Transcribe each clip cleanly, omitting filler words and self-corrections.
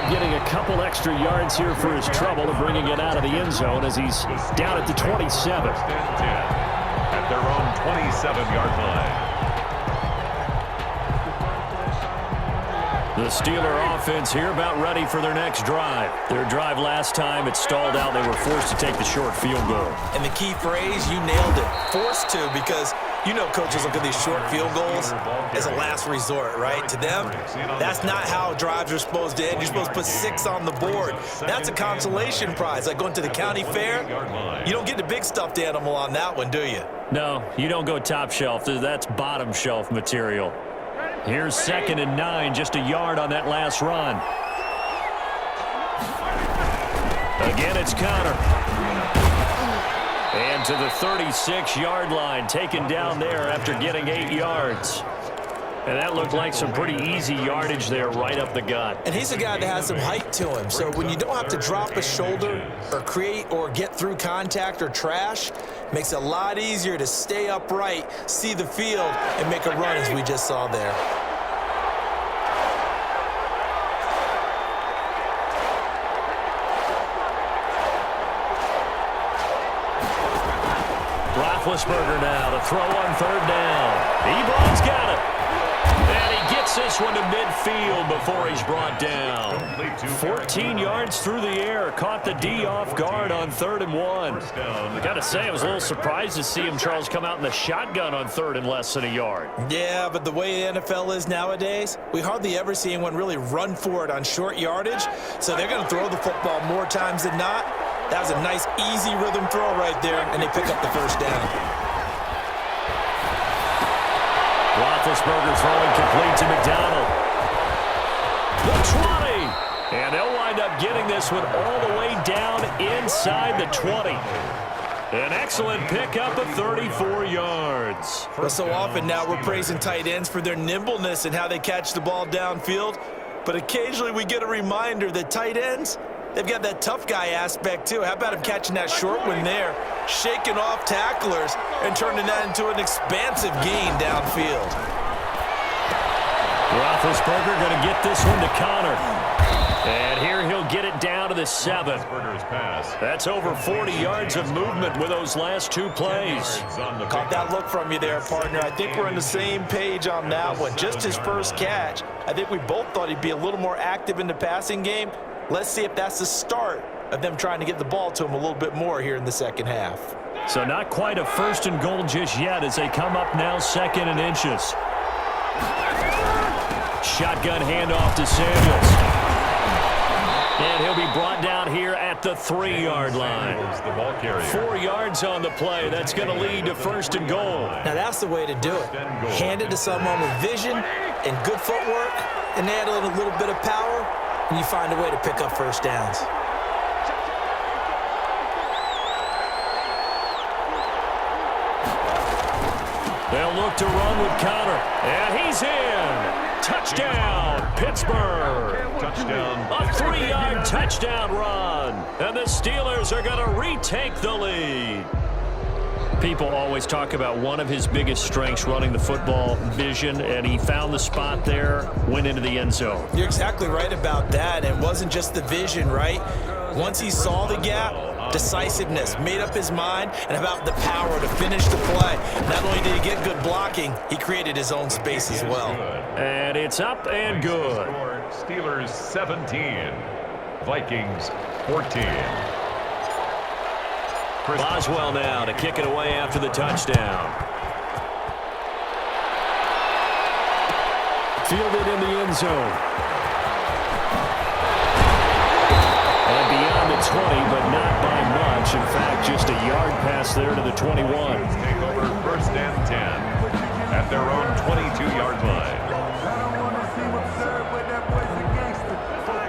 up getting a couple extra yards here for his trouble and bringing it out of the end zone as he's down at the 27. At their own 27-yard line. The Steeler offense here about ready for their next drive. Their drive last time, it stalled out. They were forced to take the short field goal. And the key phrase, you nailed it. Forced to, because you know coaches look at these short field goals as a last resort, right? To them, that's not how drives are supposed to end. You're supposed to put 6 on the board. That's a consolation prize. Like going to the county fair, you don't get the big stuffed animal on that one, do you? No, you don't go top shelf. That's bottom shelf material. Here's 2nd and 9, just a yard on that last run. Again, it's Connor. And to the 36-yard line, taken down there after getting 8 yards. And that looked like some pretty easy yardage there right up the gut. And he's a guy that has some height to him. So when you don't have to drop a shoulder or create or get through contact or trash, makes it a lot easier to stay upright, see the field, and make a run as we just saw there. Roethlisberger now to throw on 3rd down. Ebron's got it. And he gets this one to midfield before he's brought down. 14 yards through the air. Caught the D off guard on 3rd and 1. I got to say, I was a little surprised to see him, Charles, come out in the shotgun on 3rd and less than a yard. Yeah, but the way the NFL is nowadays, we hardly ever see anyone really run for it on short yardage. So they're going to throw the football more times than not. That was a nice, easy rhythm throw right there, and they pick up the 1st down. Roethlisberger throwing complete to McDonald. The 20. And they'll wind up getting this one all the way down inside the 20. An excellent pickup of 34 yards. Well, so often now we're praising tight ends for their nimbleness and how they catch the ball downfield. But occasionally we get a reminder that tight ends, they've got that tough guy aspect too. How about him catching that short one there, shaking off tacklers, and turning that into an expansive gain downfield. Roethlisberger going to get this one to Connor. And here he'll get it down to the 7. That's over 40 yards of movement with those last 2 plays. Caught that look from you there, partner. I think we're on the same page on that one. Just his first catch. I think we both thought he'd be a little more active in the passing game. Let's see if that's the start of them trying to get the ball to him a little bit more here in the second half. So not quite a 1st and goal just yet as they come up now 2nd and inches. Shotgun handoff to Samuels. And he'll be brought down here at the 3-yard line. 4 yards on the play. That's going to lead to 1st and goal. Now that's the way to do it. Hand it to someone with vision and good footwork, and add a little bit of power, and you find a way to pick up 1st downs. They'll look to run with Connor. And he's in. Touchdown, Pittsburgh. Touchdown. A 3-yard touchdown run. And the Steelers are going to retake the lead. People always talk about one of his biggest strengths, running the football, vision, and he found the spot there, went into the end zone. You're exactly right about that. It wasn't just the vision, right? Once he saw the gap, decisiveness, made up his mind, and about the power to finish the play. Not only did he get good blocking, he created his own space as well. And it's up and good. Steelers 17, Vikings 14. Boswell now to kick it away after the touchdown. Fielded in the end zone. And beyond the 20, but not by much. In fact, just a yard pass there to the 21. Take over 1st and 10 at their own 22-yard line.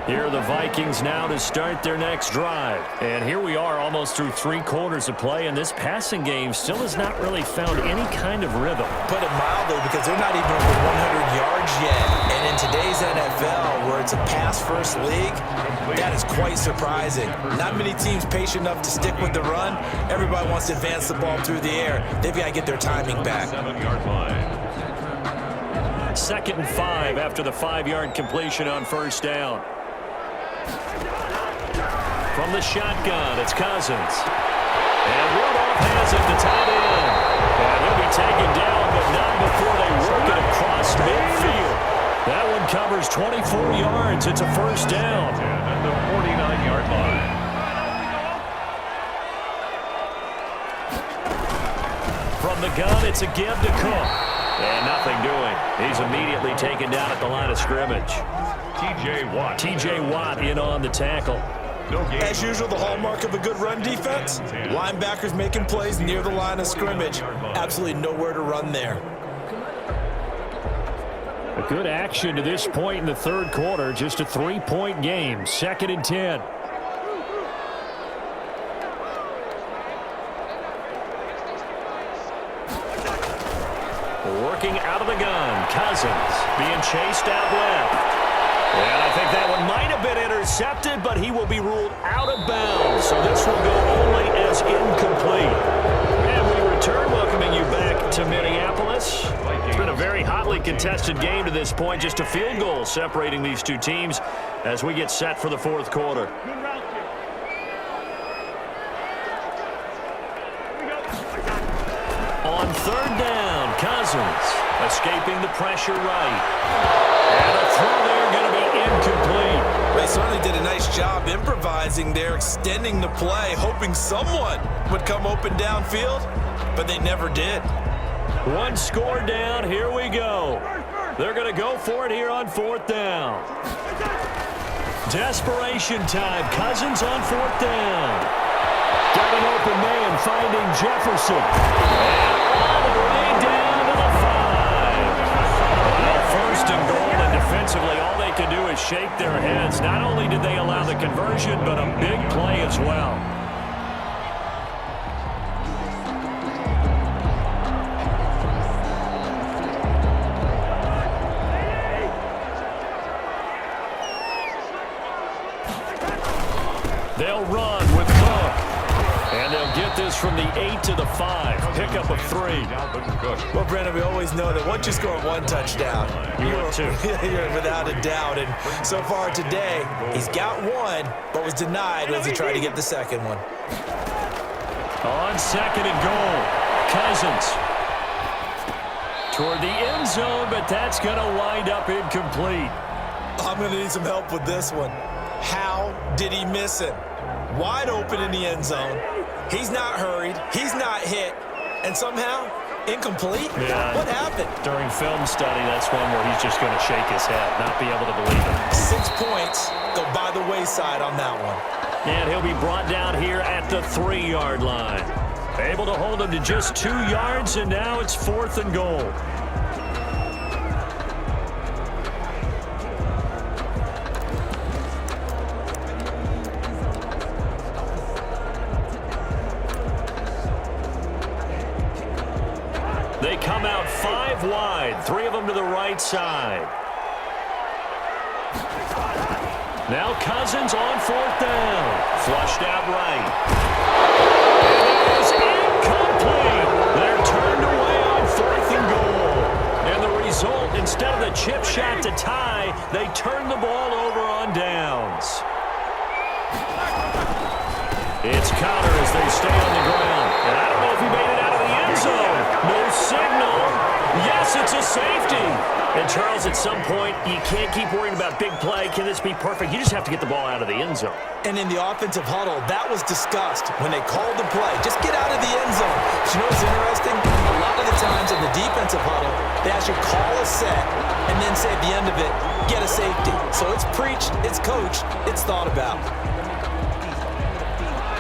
Here are the Vikings now to start their next drive. And here we are almost through 3 quarters of play, and this passing game still has not really found any kind of rhythm. Put it mildly, because they're not even over 100 yards yet. And in today's NFL, where it's a pass-first league, that is quite surprising. Not many teams patient enough to stick with the run. Everybody wants to advance the ball through the air. They've got to get their timing back. 7-yard line. 2nd and 5 after the 5-yard completion on 1st down. From the shotgun, it's Cousins. And Rudolph has it to tight end. And he'll be taken down, but not before they work it across midfield. That one covers 24 yards. It's a first down. At the 49-yard line. From the gun, it's a give to Cook. And nothing doing. He's immediately taken down at the line of scrimmage. T.J. Watt in on the tackle. As usual, the hallmark of a good run defense, linebackers making plays near the line of scrimmage. Absolutely nowhere to run there. A good action to this point in the third quarter. Just a 3-point game. 2nd and 10. Working out of the gun. Cousins being chased out left. And I think that one might have been intercepted, but he will be ruled out of bounds. So this will go only as incomplete. And we return, welcoming you back to Minneapolis. It's been a very hotly contested game to this point. Just a field goal separating these two teams as we get set for the fourth quarter. On third down, Cousins escaping the pressure right. And a throw there going to be incomplete. They certainly did a nice job improvising there, extending the play, hoping someone would come open downfield, but they never did. One score down, here we go. They're going to go for it here on fourth down. Desperation time, Cousins on fourth down. Got an open man finding Jefferson. And all the way down to the 5. Well, first and goal, and defensively, all they can do is shake their heads. Not only did they allow the conversion, but a big play as well. They'll run with Cook. And they'll get this from the 8 to the 5. Pick up of 3. Well, Brandon, we always know that once you score one touchdown, you're without a doubt. And so far today, he's got one, but was denied as he tried to get the second one. On 2nd and goal, Cousins toward the end zone, but that's going to wind up incomplete. I'm going to need some help with this one. How did he miss it? Wide open in the end zone. He's not hurried. He's not hit. And somehow, incomplete? Yeah. What happened? During film study, that's one where he's just going to shake his head, not be able to believe it. 6 points go by the wayside on that one. And he'll be brought down here at the 3-yard line. Able to hold him to just 2 yards, and now it's 4th and goal. They come out 5 wide, 3 of them to the right side. Now Cousins on 4th down. Flushed out right. And it is incomplete. They're turned away on 4th and goal. And the result, instead of the chip shot to tie, they turn the ball over on downs. It's Connor as they stay on the ground. And I don't know if he made it out of the end zone. No signal. Yes, it's a safety. And, Charles, at some point, you can't keep worrying about big play. Can this be perfect? You just have to get the ball out of the end zone. And in the offensive huddle, that was discussed when they called the play. Just get out of the end zone. But you know what's interesting? A lot of the times in the defensive huddle, they actually call a set and then say at the end of it, get a safety. So it's preached, it's coached, it's thought about.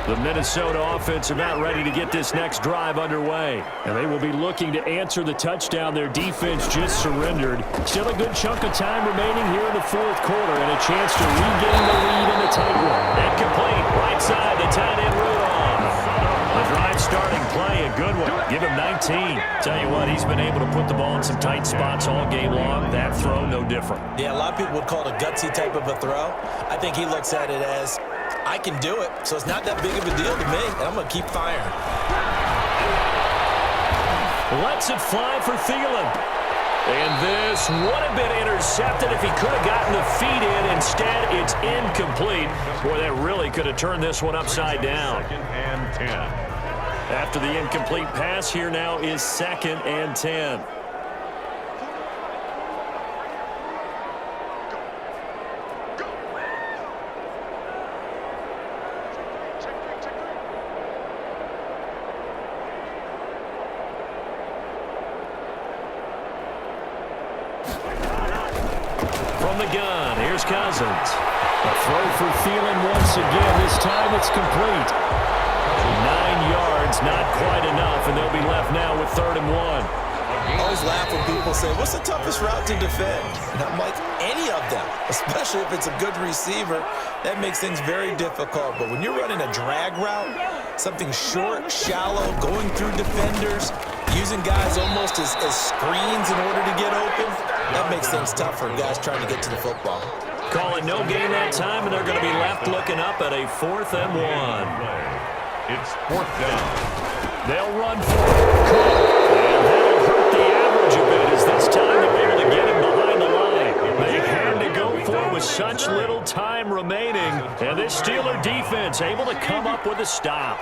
The Minnesota offense about ready to get this next drive underway. And they will be looking to answer the touchdown their defense just surrendered. Still a good chunk of time remaining here in the fourth quarter and a chance to regain the lead in the tight one. Incomplete. Right side, the tight end Rudolph. The drive starting play, a good one. Give him 19. Tell you what, he's been able to put the ball in some tight spots all game long. That throw, no different. Yeah, a lot of people would call it a gutsy type of a throw. I think he looks at it as, I can do it, so it's not that big of a deal to me, and I'm going to keep firing. Lets it fly for Thielen. And this would have been intercepted if he could have gotten the feet in. Instead, it's incomplete. looking to turn this one upside down. 2nd and 10. After the incomplete pass, here now is 2nd and 10. From the gun, here's Cousins. A throw for Thielen once again. This time it's complete. 9 yards, not quite enough, and they'll be left now with 3rd and 1. I always laugh when people say, what's the toughest route to defend? And I'm like, any of them, especially if it's a good receiver. That makes things very difficult. But when you're running a drag route, something short, shallow, going through defenders, using guys almost as screens in order to get open, that makes things tough for guys trying to get to the football. Call it no gain that time, and they're going to be left looking up at a 4th and 1. It's 4th down. They'll run for it. And that'll hurt the average a bit as this time they're able to get him behind the line. They had to go for it with such little time remaining. And this Steeler defense able to come up with a stop.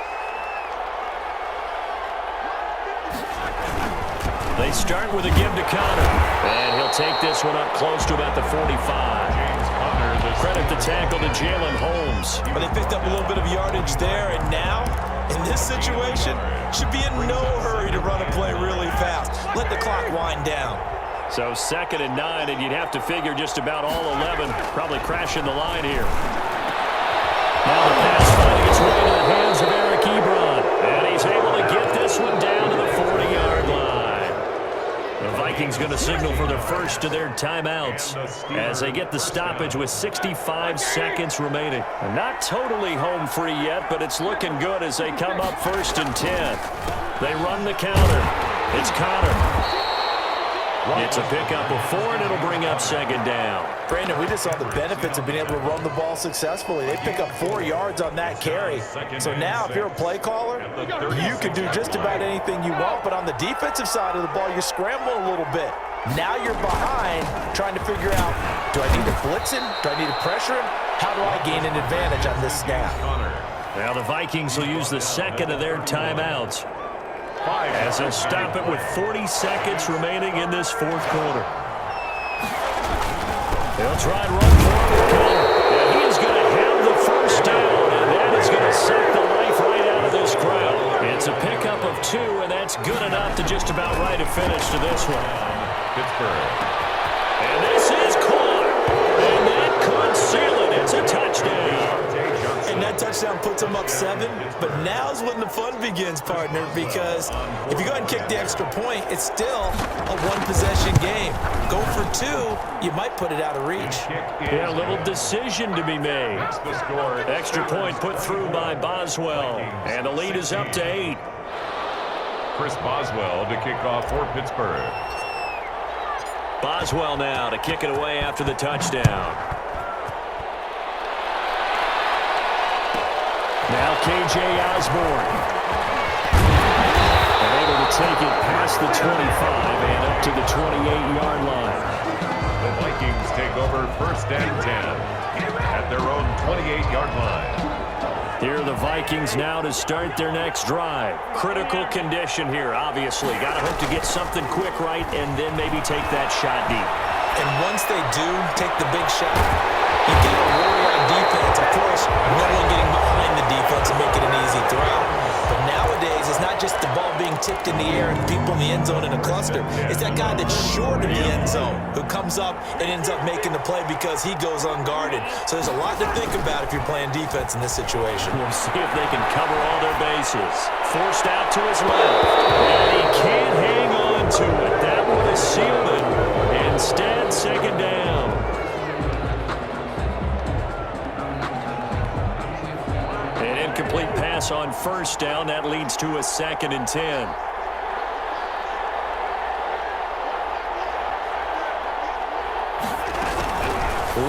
They start with a give to Connor. And he'll take this one up close to about the 45. Credit the tackle to Jalen Holmes. But they picked up a little bit of yardage there, and now, in this situation, should be in no hurry to run a play really fast. Let the clock wind down. So 2nd and 9, and you'd have to figure just about all 11 probably crashing the line here. Now the pass finding its way into the hands of Eric Ebron. And he's able to get this one down to the 40-yard line. The Vikings going to signal for the first of their timeouts as they get the stoppage with 65 seconds remaining. Not totally home free yet, but it's looking good as they come up 1st and 10. They run the counter. It's Connor. It's a pickup of 4, and it'll bring up 2nd down. Brandon, we just saw the benefits of being able to run the ball successfully. They pick up 4 yards on that carry. So now, if you're a play caller, you can do just about anything you want. But on the defensive side of the ball, you're scrambling a little bit. Now you're behind, trying to figure out, do I need to blitz him? Do I need to pressure him? How do I gain an advantage on this snap? Now the Vikings will use the 2nd of their timeouts as they'll stop it with 40 seconds remaining in this 4th quarter. They'll try and run for it with Connor. And he is going to have the 1st down, and that is going to suck the life right out of this crowd. It's a pickup of 2, and that's good enough to just about right a finish to this one. Pittsburgh. And this is caught. And that could seal it. It's a touchdown. And that touchdown puts them up 7, but now's when the fun begins, partner, because if you go ahead and kick the extra point, it's still a one-possession game. Go for 2, you might put it out of reach. Yeah, a little decision to be made. Extra point put through by Boswell, and the lead is up to 8. Chris Boswell to kick off for Pittsburgh. Boswell now to kick it away after the touchdown. Now K.J. Osborne. And able to take it past the 25 and up to the 28-yard line. The Vikings take over 1st and 10 at their own 28-yard line. Here are the Vikings now to start their next drive. Critical condition here, obviously. Got to hope to get something quick right and then maybe take that shot deep. And once they do take the big shot, you got to worry on defense. Of course, no one getting behind the defense and making an easy throw. But nowadays, it's not just the ball being tipped in the air and people in the end zone in a cluster. It's that guy that's short of the end zone who comes up and ends up making the play because he goes unguarded. So there's a lot to think about if you're playing defense in this situation. We'll see if they can cover all their bases. Forced out to his left. And he can't hang on to it. That would have sealed it. Instead, 2nd down. An incomplete pass on 1st down. That leads to a 2nd and 10.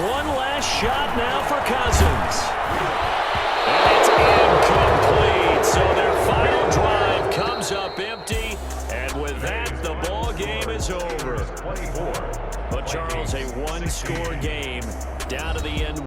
One last shot now for Cousins. And it's incomplete. So their final drive comes up empty. And with that, the ball game is over. But Charles, a one-score game down to the end.